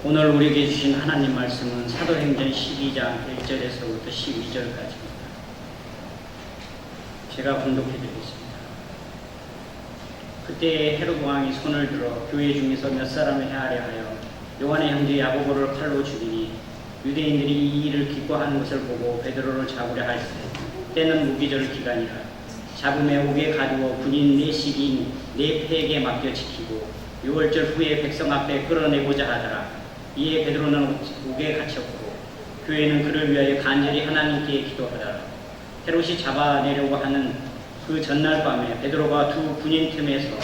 오늘 우리에게 주신 하나님 말씀은 사도행전 12장 1절에서부터 12절까지입니다. 제가 분독해 드리겠습니다. 그때 헤롯 왕이 손을 들어 교회 중에서 몇 사람을 해하려 하여 요한의 형제 야고보를 칼로 죽이니 유대인들이 이 일을 기뻐하는 것을 보고 베드로를 잡으려 할세 때는 무기절 기간이라. 잡음에 옥에 가두어 군인 4씩이 4패에게 맡겨 지키고 6월절 후에 백성 앞에 끌어내고자 하더라. 이에 베드로는 옥에 갇혔고 교회는 그를 위하여 간절히 하나님께 기도하더라. 헤롯이 잡아내려고 하는 그 전날 밤에 베드로가 두 군인 틈에서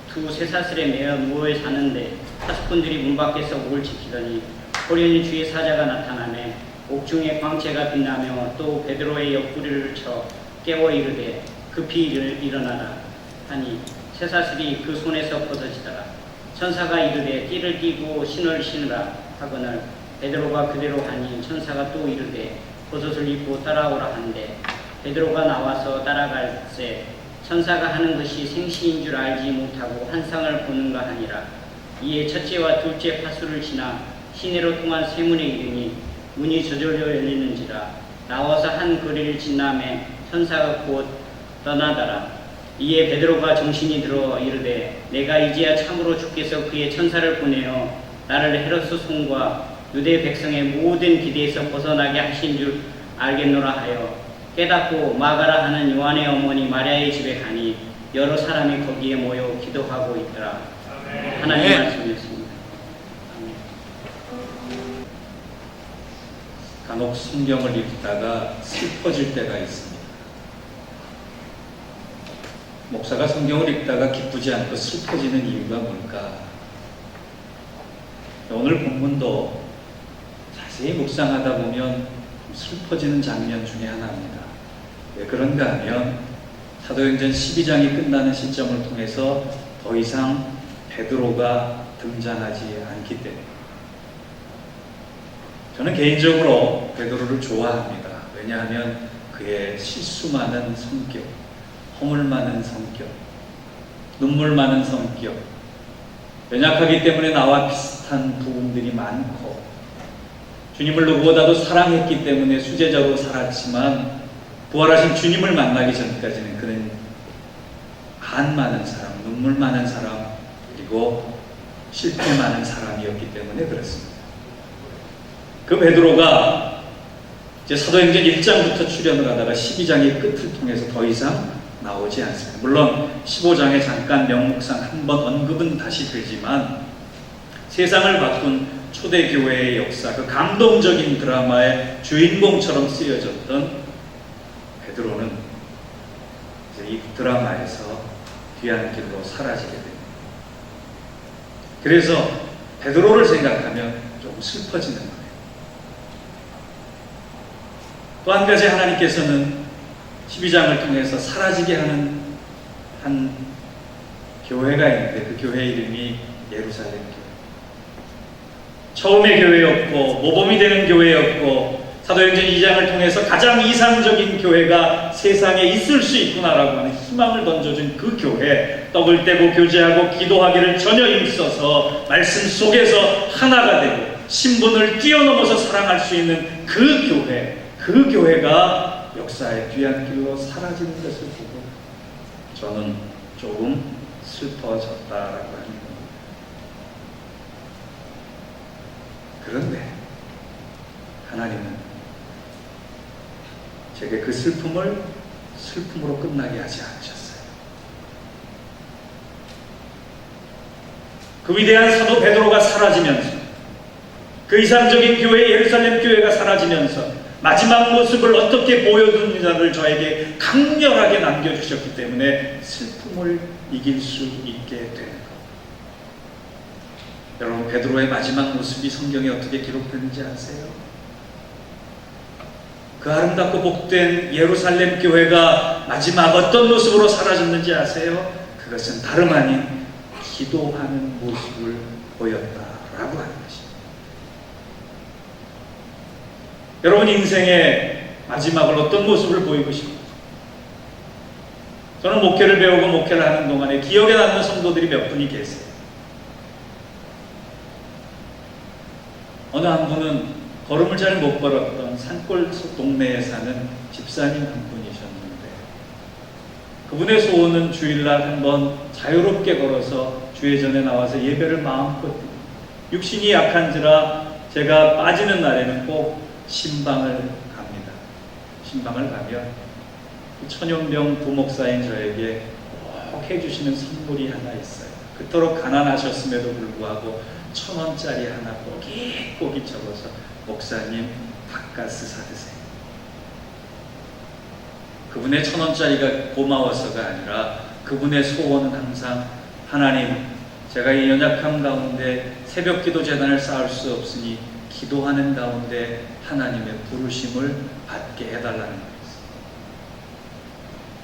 두 쇠사슬에 매어 누워 자는데 파수꾼들이 문 밖에서 옥을 지키더니 호련히 주의 사자가 나타나매 옥중에 광채가 빛나며 또 베드로의 옆구리를 쳐 깨워 이르되 급히 일어나라 하니 쇠사슬이 그 손에서 벗어지더라. 천사가 이르되 띠를 띠고 신을 신으라 하거늘 베드로가 그대로 하니 천사가 또 이르되 겉옷을 입고 따라오라 하는데 베드로가 나와서 따라갈새 천사가 하는 것이 생시인 줄 알지 못하고 환상을 보는가 하니라. 이에 첫째와 둘째 파수를 지나 시내로 통한 세문에 이르니 문이 저절로 열리는지라. 나와서 한 거리를 지나매 천사가 곧 떠나더라. 이에 베드로가 정신이 들어 이르되 내가 이제야 참으로 주께서 그의 천사를 보내어 나를 헤롯의 손과 유대 백성의 모든 기대에서 벗어나게 하신 줄 알겠노라 하여 깨닫고 마가라 하는 요한의 어머니 마리아의 집에 가니 여러 사람이 거기에 모여 기도하고 있더라. 하나님의 말씀이었습니다. 간혹 성경을 읽다가 슬퍼질 때가 있습니다. 목사가 성경을 읽다가 기쁘지 않고 슬퍼지는 이유가 뭘까? 오늘 본문도 자세히 묵상하다 보면 슬퍼지는 장면 중에 하나입니다. 왜 그런가 하면 사도행전 12장이 끝나는 시점을 통해서 더 이상 베드로가 등장하지 않기 때문에 저는 개인적으로 베드로를 좋아합니다. 왜냐하면 그의 실수 많은 성격, 허물 많은 성격, 눈물 많은 성격, 연약하기 때문에 나와 비슷한 부분들이 많고 주님을 누구보다도 사랑했기 때문에 수제자로 살았지만 부활하신 주님을 만나기 전까지는 그는 한 많은 사람, 눈물 많은 사람, 그리고 실패 많은 사람이었기 때문에 그렇습니다. 그 베드로가 이제 사도행전 1장부터 출연을 하다가 12장의 끝을 통해서 더 이상 나오지 않습니다. 물론 15장에 잠깐 명목상 한번 언급은 다시 되지만 세상을 바꾼 초대교회의 역사, 그 감동적인 드라마의 주인공처럼 쓰여졌던 베드로는 이제 이 드라마에서 뒤안길로 사라지게 됩니다. 그래서 베드로를 생각하면 좀 슬퍼지는 거예요. 또 한 가지 하나님께서는 12장을 통해서 사라지게 하는 한 교회가 있는데 그 교회 이름이 예루살렘 교회. 처음의 교회였고 모범이 되는 교회였고 사도행전 2장을 통해서 가장 이상적인 교회가 세상에 있을 수 있구나라고 하는 희망을 던져준 그 교회, 떡을 떼고 교제하고 기도하기를 전혀 힘써서 말씀 속에서 하나가 되고 신분을 뛰어넘어서 사랑할 수 있는 그 교회, 그 교회가 역사의 뒤안길로 사라지는 것을 보고 저는 조금 슬퍼졌다라고 합니다. 그런데 하나님은 제게 그 슬픔을 슬픔으로 끝나게 하지 않으셨어요. 그 위대한 사도 베드로가 사라지면서 그 이상적인 교회 예루살렘 교회가 사라지면서 마지막 모습을 어떻게 보여주느냐를 저에게 강렬하게 남겨주셨기 때문에 슬픔을 이길 수 있게 되는 것. 여러분, 베드로의 마지막 모습이 성경에 어떻게 기록되는지 아세요? 그 아름답고 복된 예루살렘 교회가 마지막 어떤 모습으로 사라졌는지 아세요? 그것은 다름 아닌 기도하는 모습을 보였다라고 하는 것입니다. 여러분 인생의 마지막을 어떤 모습을 보이고 싶어요? 저는 목회를 배우고 목회를 하는 동안에 기억에 남는 성도들이 몇 분이 계세요. 어느 한 분은 걸음을 잘 못 걸었던 산골 동네에 사는 집사님 한 분이셨는데, 그분의 소원은 주일날 한번 자유롭게 걸어서 주회전에 나와서 예배를 마음껏 드리고, 육신이 약한지라 제가 빠지는 날에는 꼭 신방을 갑니다. 신방을 가면 천연병 부목사인 저에게 꼭 해주시는 선물이 하나 있어요. 그토록 가난하셨음에도 불구하고 1,000원짜리 하나 꼬깃꼬깃 적어서, 목사님 닭가스 사드세요. 그분의 1,000원짜리가 고마워서가 아니라 그분의 소원은 항상, 하나님, 제가 이 연약함 가운데 새벽기도 재단을 쌓을 수 없으니 기도하는 가운데 하나님의 부르심을 받게 해달라는 거였어요.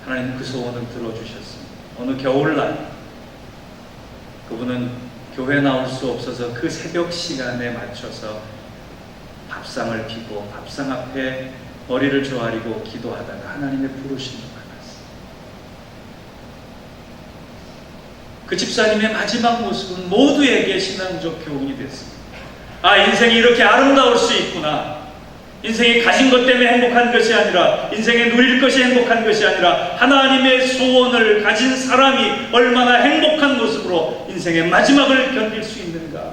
하나님 그 소원을 들어주셨습니다. 어느 겨울날 그분은 교회 나올 수 없어서 그 새벽 시간에 맞춰서 밥상을 피고 밥상 앞에 머리를 조아리고 기도하다가 하나님의 부르심을 받았어요. 그 집사님의 마지막 모습은 모두에게 신앙적 교훈이 됐습니다. 아, 인생이 이렇게 아름다울 수 있구나. 인생이 가진 것 때문에 행복한 것이 아니라, 인생에 누릴 것이 행복한 것이 아니라, 하나님의 소원을 가진 사람이 얼마나 행복한 모습으로 인생의 마지막을 견딜 수 있는가.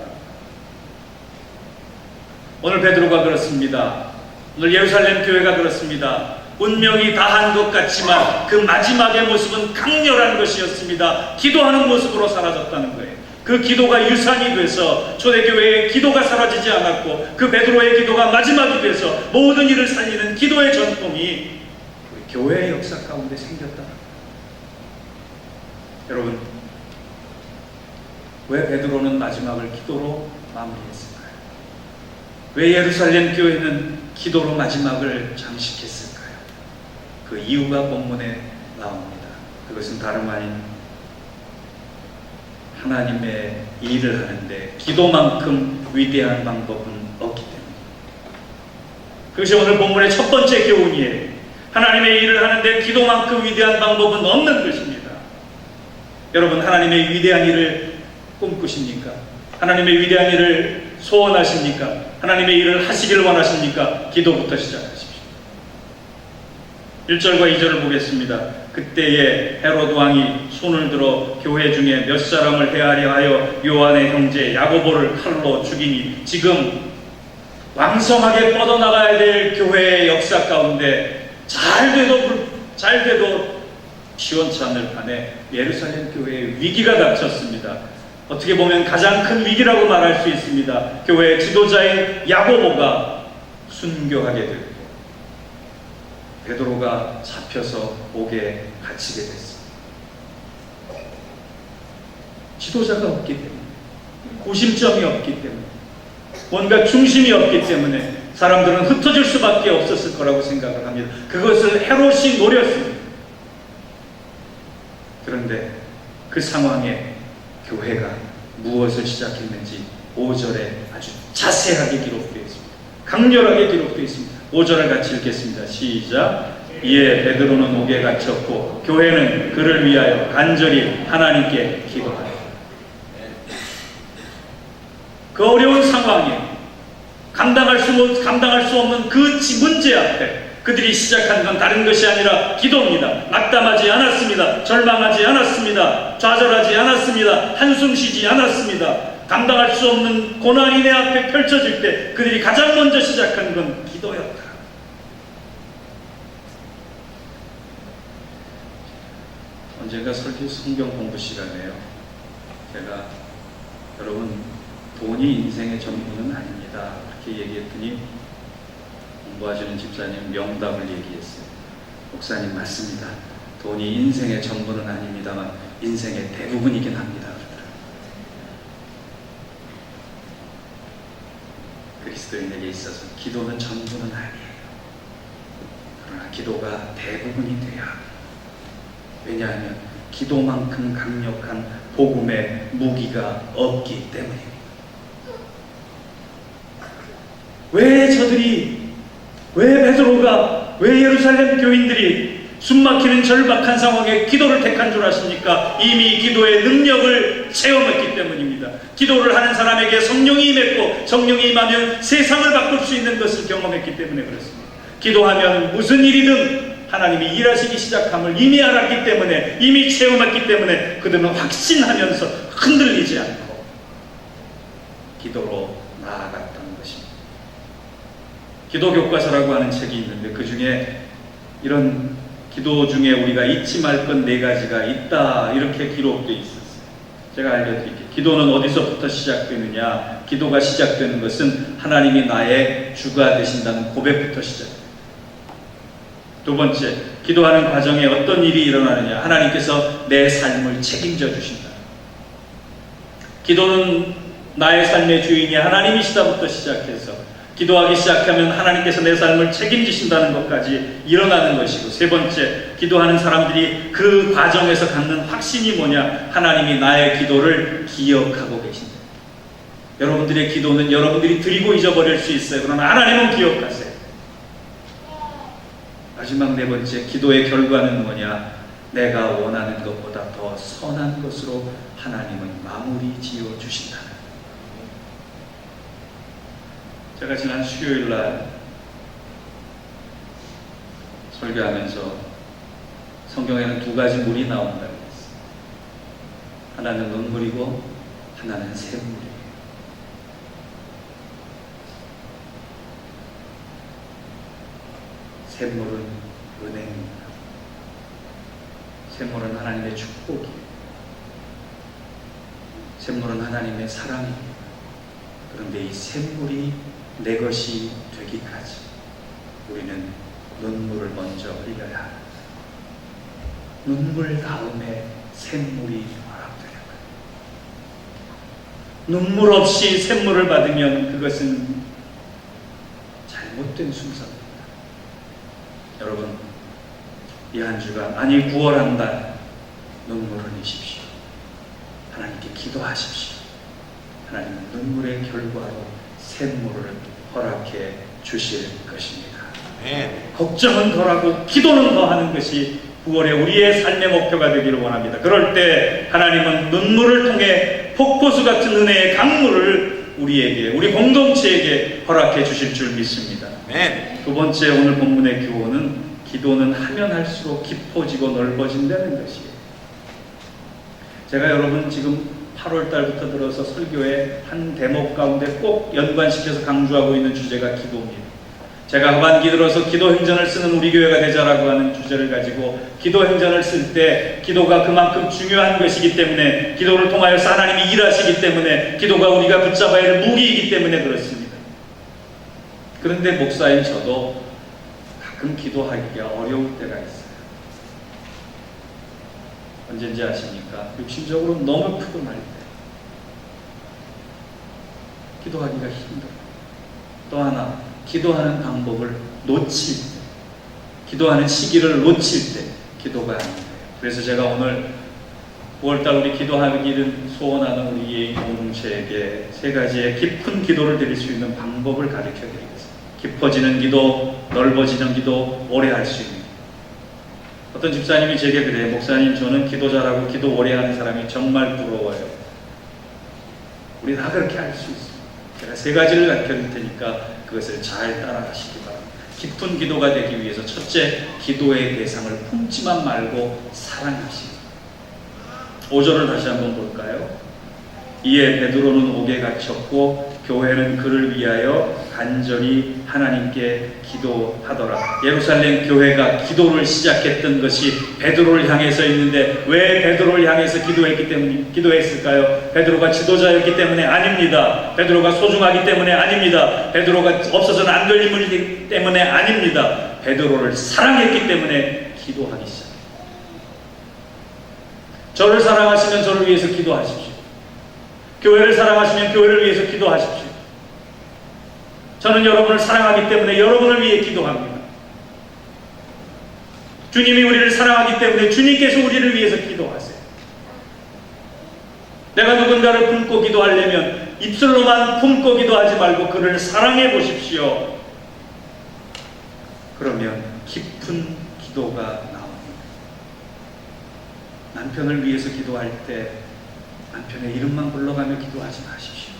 오늘 베드로가 그렇습니다. 오늘 예루살렘 교회가 그렇습니다. 운명이 다한 것 같지만 그 마지막의 모습은 강렬한 것이었습니다. 기도하는 모습으로 사라졌다는 거예요. 그 기도가 유산이 돼서 초대교회의 기도가 사라지지 않았고, 그 베드로의 기도가 마지막이 돼서 모든 일을 살리는 기도의 전통이 교회의 역사 가운데 생겼다. 여러분, 왜 베드로는 마지막을 기도로 마무리했을까요? 왜 예루살렘 교회는 기도로 마지막을 장식했을까요? 그 이유가 본문에 나옵니다. 그것은 다름 아닌 하나님의 일을 하는데 기도만큼 위대한 방법은 없기 때문입니다. 그것이 오늘 본문의 첫 번째 교훈이에요. 하나님의 일을 하는데 기도만큼 위대한 방법은 없는 것입니다. 여러분, 하나님의 위대한 일을 꿈꾸십니까? 하나님의 위대한 일을 소원하십니까? 하나님의 일을 하시길 원하십니까? 기도부터 시작하십시오. 1절과 2절을 보겠습니다. 그때에 헤로드 왕이 손을 들어 교회 중에 몇 사람을 헤아려 하여 요한의 형제 야고보를 칼로 죽이니, 지금 왕성하게 뻗어나가야 될 교회의 역사 가운데 잘 돼도 시원치 않을 판에 예루살렘 교회의 위기가 닥쳤습니다. 어떻게 보면 가장 큰 위기라고 말할 수 있습니다. 교회의 지도자인 야고보가 순교하게 되고 베드로가 잡혀서 옥에 갇히게 됐습니다. 지도자가 없기 때문에, 구심점이 없기 때문에, 뭔가 중심이 없기 때문에 사람들은 흩어질 수밖에 없었을 거라고 생각을 합니다. 그것을 헤롯이 노렸습니다. 그런데 그 상황에 교회가 무엇을 시작했는지 5절에 아주 자세하게 기록되어 있습니다. 강렬하게 기록되어 있습니다. 5절을 같이 읽겠습니다. 시작. 이에 베드로는 옥에 갇혔고 교회는 그를 위하여 간절히 하나님께 기도하였다. 그 어려운 상황에 감당할 수 없는 그 문제 앞에 그들이 시작한 건 다른 것이 아니라 기도입니다. 낙담하지 않았습니다. 절망하지 않았습니다. 좌절하지 않았습니다. 한숨 쉬지 않았습니다. 감당할 수 없는 고난이 내 앞에 펼쳐질 때 그들이 가장 먼저 시작한 건 기도였다. 언젠가 설교 성경 공부 시간에요, 제가 여러분, 돈이 인생의 전부는 아닙니다 그렇게 얘기했더니 공부하시는 집사님 명답을 얘기했어요. 목사님 맞습니다. 돈이 인생의 전부는 아닙니다만 인생의 대부분이긴 합니다. 그리스도인에게 있어서 기도는 전부는 아니에요. 그러나 기도가 대부분이 돼야 합니다. 왜냐하면 기도만큼 강력한 복음의 무기가 없기 때문입니다. 왜 베드로가, 왜 예루살렘 교인들이 숨막히는 절박한 상황에 기도를 택한 줄 아십니까? 이미 기도의 능력을 눈물을 체험했기 때문입니다. 기도를 하는 사람에게 성령이 임했고 성령이 임하면 세상을 바꿀 수 있는 것을 경험했기 때문에 그렇습니다. 기도하면 무슨 일이든 하나님이 일하시기 시작함을 이미 알았기 때문에, 이미 체험했기 때문에 그들은 확신하면서 흔들리지 않고 기도로 나아갔다는 것입니다. 기도 교과서라고 하는 책이 있는데 그 중에 이런 기도 중에 우리가 잊지 말 것 4가지가 있다, 이렇게 기록되어 있었어요. 제가 알려드릴게요. 기도는 어디서부터 시작되느냐? 기도가 시작되는 것은 하나님이 나의 주가 되신다는 고백부터 시작돼요. 두 번째, 기도하는 과정에 어떤 일이 일어나느냐? 하나님께서 내 삶을 책임져 주신다. 기도는 나의 삶의 주인이 하나님이시다부터 시작해서 기도하기 시작하면 하나님께서 내 삶을 책임지신다는 것까지 일어나는 것이고, 세 번째, 기도하는 사람들이 그 과정에서 갖는 확신이 뭐냐? 하나님이 나의 기도를 기억하고 계신다. 여러분들의 기도는 여러분들이 드리고 잊어버릴 수 있어요. 그러나 하나님은 기억하세요. 마지막 네 번째, 기도의 결과는 뭐냐? 내가 원하는 것보다 더 선한 것으로 하나님은 마무리 지어 주신다. 제가 지난 수요일 날 설교하면서 성경에는 2가지 물이 나온다고 했어요. 하나는 눈물이고 하나는 샘물이에요. 샘물은 은혜입니다. 샘물은 하나님의 축복이에요. 샘물은 하나님의 사랑입니다. 그런데 이 샘물이 내 것이 되기까지 우리는 눈물을 먼저 흘려야 합니다. 눈물 다음에 샘물이 허락되는 거예요. 눈물 없이 샘물을 받으면 그것은 잘못된 순서입니다. 여러분, 이 한 주간, 아니 9월 한 달 눈물을 흘리십시오. 하나님께 기도하십시오. 하나님은 눈물의 결과로 샘물을 허락해 주실 것입니다. 걱정은 덜하고 기도는 더하는 것이 9월에 우리의 삶의 목표가 되기를 원합니다. 그럴 때 하나님은 눈물을 통해 폭포수 같은 은혜의 강물을 우리에게, 우리 공동체에게 허락해 주실 줄 믿습니다. 두 번째, 오늘 본문의 교훈은 기도는 하면 할수록 깊어지고 넓어진다는 것이에요. 제가 여러분 지금 8월 달부터 들어서 설교의 한 대목 가운데 꼭 연관시켜서 강조하고 있는 주제가 기도입니다. 제가 하반기 들어서 기도 행전을 쓰는 우리 교회가 되자라고 하는 주제를 가지고 기도 행전을 쓸 때 기도가 그만큼 중요한 것이기 때문에, 기도를 통하여서 하나님이 일하시기 때문에, 기도가 우리가 붙잡아야 할 무기이기 때문에 그렇습니다. 그런데 목사인 저도 가끔 기도하기가 어려울 때가 있어요. 언제인지 아십니까? 육신적으로 너무 피곤할 때, 기도하기가 힘들어요. 또 하나, 기도하는 방법을 놓칠 때, 기도하는 시기를 놓칠 때 기도가 안 돼요. 그래서 제가 오늘 9월달 우리 기도하기를 소원하는 우리 공동체에게 3가지의 깊은 기도를 드릴 수 있는 방법을 가르쳐 드리겠습니다. 깊어지는 기도, 넓어지는 기도, 오래 할 수 있는. 어떤 집사님이 제게 그래요. 목사님, 저는 기도 잘하고 기도 오래 하는 사람이 정말 부러워요. 우리 다 그렇게 할 수 있습니다. 제가 3가지를 가르쳐드릴 테니까 그것을 잘 따라가시기 바랍니다. 깊은 기도가 되기 위해서 첫째, 기도의 대상을 품지만 말고 사랑하시기. 5절을 다시 한번 볼까요? 이에 베드로는 옥에 갇혔고 교회는 그를 위하여 간절히 하나님께 기도하더라. 예루살렘 교회가 기도를 시작했던 것이 베드로를 향해서 있는데, 왜 베드로를 향해서 기도했을까요? 베드로가 지도자였기 때문에 아닙니다. 베드로가 소중하기 때문에 아닙니다. 베드로가 없어서는 안 될 인물이기 때문에 아닙니다. 베드로를 사랑했기 때문에 기도하기 시작합니다. 저를 사랑하시면 저를 위해서 기도하십시오. 교회를 사랑하시면 교회를 위해서 기도하십시오. 저는 여러분을 사랑하기 때문에 여러분을 위해 기도합니다. 주님이 우리를 사랑하기 때문에 주님께서 우리를 위해서 기도하세요. 내가 누군가를 품고 기도하려면 입술로만 품고 기도하지 말고 그를 사랑해 보십시오. 그러면 깊은 기도가 나옵니다. 남편을 위해서 기도할 때 남편의 이름만 불러가며 기도하지 마십시오.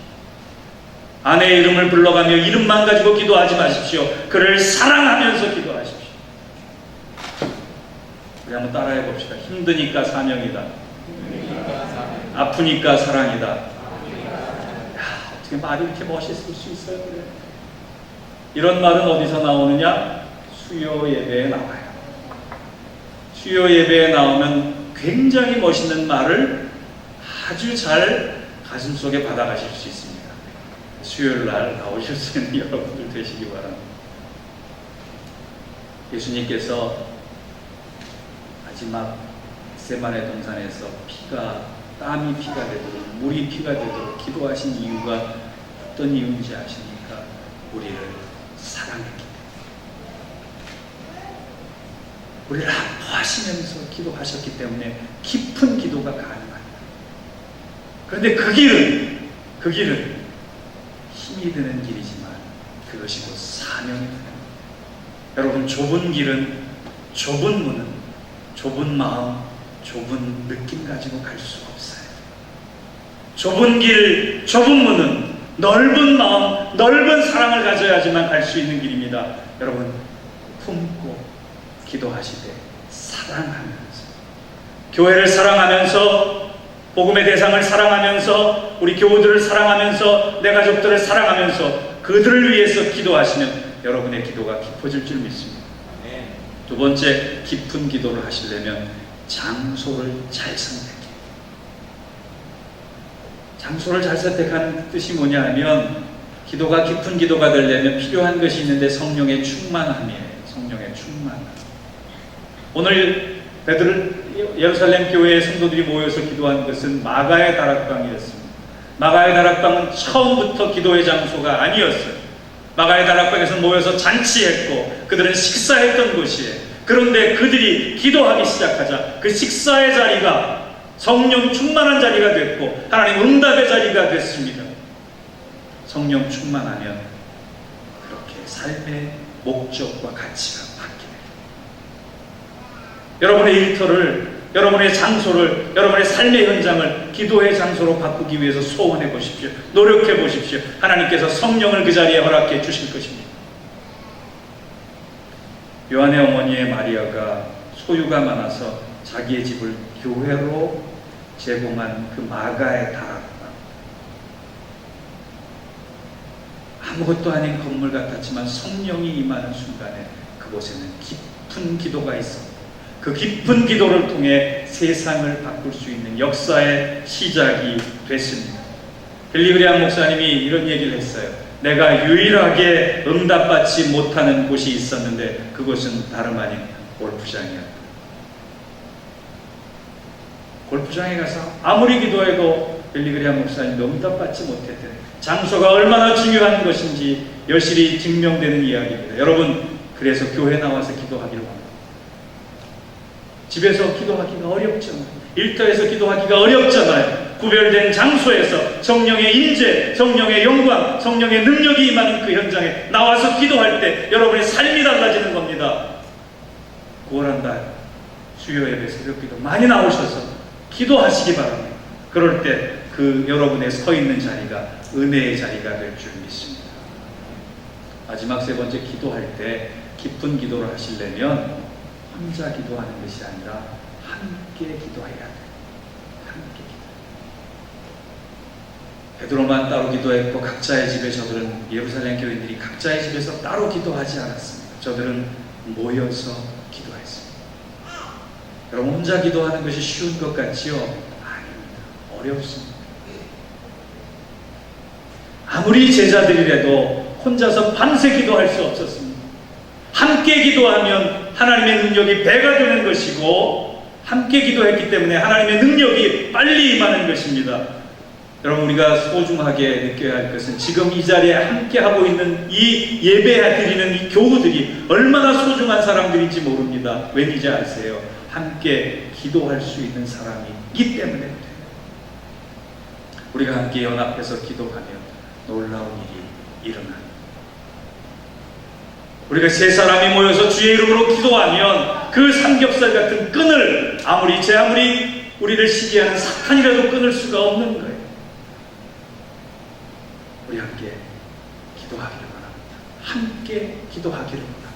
아내의 이름을 불러가며 이름만 가지고 기도하지 마십시오. 그를 사랑하면서 기도하십시오. 우리 한번 따라해 봅시다. 힘드니까 사명이다. 아프니까 사랑이다. 야, 어떻게 말이 이렇게 멋있을 수 있어요? 그래. 이런 말은 어디서 나오느냐? 수요 예배에 나와요. 수요 예배에 나오면 굉장히 멋있는 말을 아주 잘 가슴속에 받아가실 수 있습니다. 수요일 날 나오실 수 있는 여러분들 되시기 바랍니다. 예수님께서 마지막 겟세마네 동산에서 땀이 피가 되도록, 물이 피가 되도록 기도하신 이유가 어떤 이유인지 아십니까? 우리를 사랑했기 때문에. 우리를 아파하시면서 기도하셨기 때문에 깊은 기도가 가능합니다. 그런데 그 길은 힘이 드는 길이지만 그것이 곧 사명입니다. 여러분, 좁은 길은, 좁은 문은, 좁은 마음, 좁은 느낌 가지고 갈 수 없어요. 좁은 길, 좁은 문은 넓은 마음, 넓은 사랑을 가져야지만 갈 수 있는 길입니다. 여러분, 품고 기도하시되 사랑하면서, 교회를 사랑하면서, 복음의 대상을 사랑하면서, 우리 교우들을 사랑하면서, 내 가족들을 사랑하면서 그들을 위해서 기도하시면 여러분의 기도가 깊어질 줄 믿습니다. 두 번째, 깊은 기도를 하시려면 장소를 잘 선택해요. 장소를 잘 선택하는 뜻이 뭐냐 하면, 기도가 깊은 기도가 되려면 필요한 것이 있는데 성령의 충만함이에요. 성령의 충만함. 오늘 예루살렘 교회의 성도들이 모여서 기도한 것은 마가의 다락방이었습니다. 마가의 다락방은 처음부터 기도의 장소가 아니었어요. 마가의 다락방에서 모여서 잔치했고 그들은 식사했던 곳이에요. 그런데 그들이 기도하기 시작하자 그 식사의 자리가 성령 충만한 자리가 됐고 하나님 응답의 자리가 됐습니다. 성령 충만하면 그렇게 삶의 목적과 가치가 바뀌네요. 여러분의 일터를, 여러분의 장소를, 여러분의 삶의 현장을 기도의 장소로 바꾸기 위해서 소원해 보십시오. 노력해 보십시오. 하나님께서 성령을 그 자리에 허락해 주실 것입니다. 요한의 어머니의 마리아가 소유가 많아서 자기의 집을 교회로 제공한 그 마가의 다락방, 아무것도 아닌 건물 같았지만 성령이 임하는 순간에 그곳에는 깊은 기도가 있었고 그 깊은 기도를 통해 세상을 바꿀 수 있는 역사의 시작이 됐습니다. 빌리 그레이엄 목사님이 이런 얘기를 했어요. 내가 유일하게 응답받지 못하는 곳이 있었는데 그곳은 다름 아닌 골프장이었다. 골프장에 가서 아무리 기도해도 빌리 그레이엄 목사님도 응답받지 못했대요. 장소가 얼마나 중요한 것인지 여실히 증명되는 이야기입니다. 여러분, 그래서 교회 나와서 기도하기를 원합니다. 집에서 기도하기가 어렵잖아요. 일터에서 기도하기가 어렵잖아요. 구별된 장소에서 성령의 임재, 성령의 영광, 성령의 능력이 임하는 그 현장에 나와서 기도할 때 여러분의 삶이 달라지는 겁니다. 9월 한 달 수요 예배 새벽기도 많이 나오셔서 기도하시기 바랍니다. 그럴 때 그 여러분의 서 있는 자리가 은혜의 자리가 될 줄 믿습니다. 마지막 세 번째, 기도할 때 깊은 기도를 하시려면 혼자 기도하는 것이 아니라 함께 기도해야 돼요. 함께 기도. 베드로만 따로 기도했고 각자의 집에, 저들은 예루살렘 교인들이 각자의 집에서 따로 기도하지 않았습니다. 저들은 모여서 기도했습니다. 여러분, 혼자 기도하는 것이 쉬운 것 같지요? 아닙니다. 어렵습니다. 아무리 제자들이라도 혼자서 밤새 기도할 수 없었습니다. 함께 기도하면 하나님의 능력이 배가 되는 것이고 함께 기도했기 때문에 하나님의 능력이 빨리 임하는 것입니다. 여러분, 우리가 소중하게 느껴야 할 것은 지금 이 자리에 함께 하고 있는 이 예배 드리는 이 교우들이 얼마나 소중한 사람들인지 모릅니다. 왠지 아세요? 함께 기도할 수 있는 사람이 있기 때문에 그래요. 우리가 함께 연합해서 기도하면 놀라운 일이 일어납니다. 우리가 세 사람이 모여서 주의 이름으로 기도하면 그 삼겹살 같은 끈을 아무리 우리를 시기하는 사탄이라도 끊을 수가 없는 거예요. 우리 함께 기도하기를 바랍니다. 함께 기도하기를 바랍니다.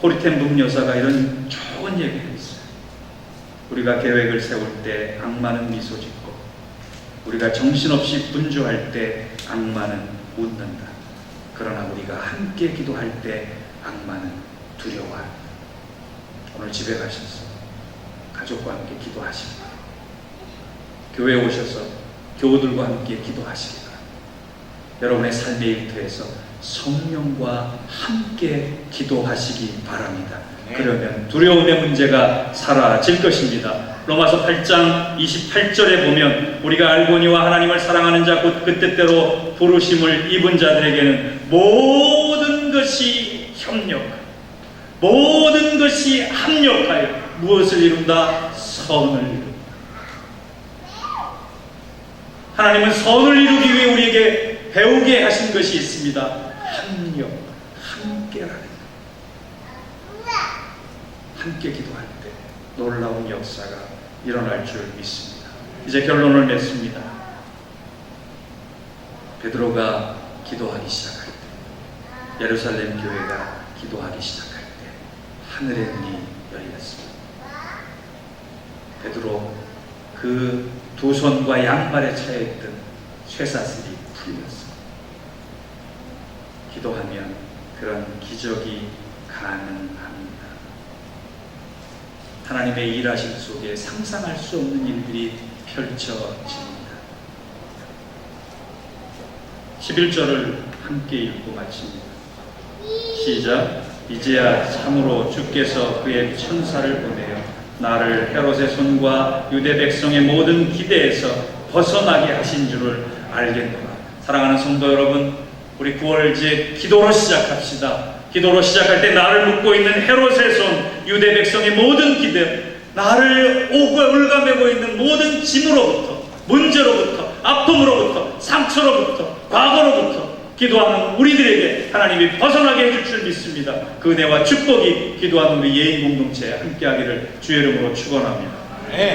코리텐 북여사가 이런 좋은 얘기를 했어요. 우리가 계획을 세울 때 악마는 미소 짓고 우리가 정신없이 분주할 때 악마는 웃는다. 그러나 우리가 함께 기도할 때 악마는 두려워한다. 오늘 집에 가셔서 가족과 함께 기도하시기 바랍니다. 교회에 오셔서 교우들과 함께 기도하시기 바랍니다. 여러분의 삶의 일터에서 성령과 함께 기도하시기 바랍니다. 그러면 두려움의 문제가 사라질 것입니다. 로마서 8장 28절에 보면 우리가 알거니와 하나님을 사랑하는 자 곧 그 뜻대로 부르심을 입은 자들에게는 모든 것이 협력하여 모든 것이 합력하여 무엇을 이룬다? 선을 이룬다. 하나님은 선을 이루기 위해 우리에게 배우게 하신 것이 있습니다. 합력, 함께라는 것. 함께 기도할 때 놀라운 역사가 일어날 줄 믿습니다. 이제 결론을 맺습니다. 베드로가 기도하기 시작할 때, 예루살렘 교회가 기도하기 시작할 때 하늘의 문이 열렸습니다. 베드로 그 두 손과 양말에 차여있던 쇠사슬이 풀렸습니다. 기도하면 그런 기적이 가능합니다. 하나님의 일하심 속에 상상할 수 없는 일들이 펼쳐집니다. 11절을 함께 읽고 마칩니다. 시작. 이제야 참으로 주께서 그의 천사를 보내어 나를 헤롯의 손과 유대 백성의 모든 기대에서 벗어나게 하신 줄을 알겠노라. 사랑하는 성도 여러분, 우리 9월제 기도로 시작합시다. 기도로 시작할 때 나를 묶고 있는 헤롯의 손, 유대 백성의 모든 기대, 나를 올가매고 있는 모든 짐으로부터, 문제로부터, 아픔으로부터, 상처로부터, 과거로부터 기도하는 우리들에게 하나님이 벗어나게 해줄 줄 믿습니다. 그 은혜와 축복이 기도하는 우리 예인 공동체에 함께하기를 주의 이름으로 축원합니다.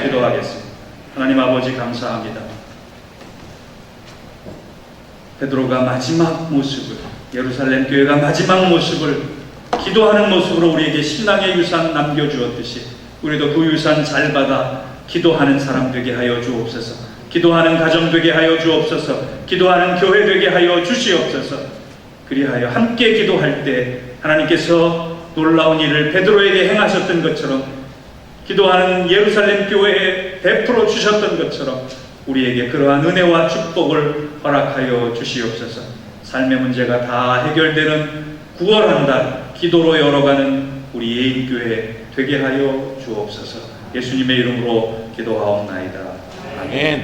기도하겠습니다. 하나님 아버지 감사합니다. 베드로가 마지막 모습을, 예루살렘 교회가 마지막 모습을 기도하는 모습으로 우리에게 신앙의 유산 남겨주었듯이 우리도 그 유산 잘 받아 기도하는 사람 되게 하여 주옵소서. 기도하는 가정 되게 하여 주옵소서. 기도하는 교회 되게 하여 주시옵소서. 그리하여 함께 기도할 때 하나님께서 놀라운 일을 베드로에게 행하셨던 것처럼, 기도하는 예루살렘 교회에 베풀어 주셨던 것처럼 우리에게 그러한 은혜와 축복을 허락하여 주시옵소서. 삶의 문제가 다 해결되는 9월 한 달 기도로 열어가는 우리 예인교회 되게 하여 주옵소서. 예수님의 이름으로 기도하옵나이다. 아멘.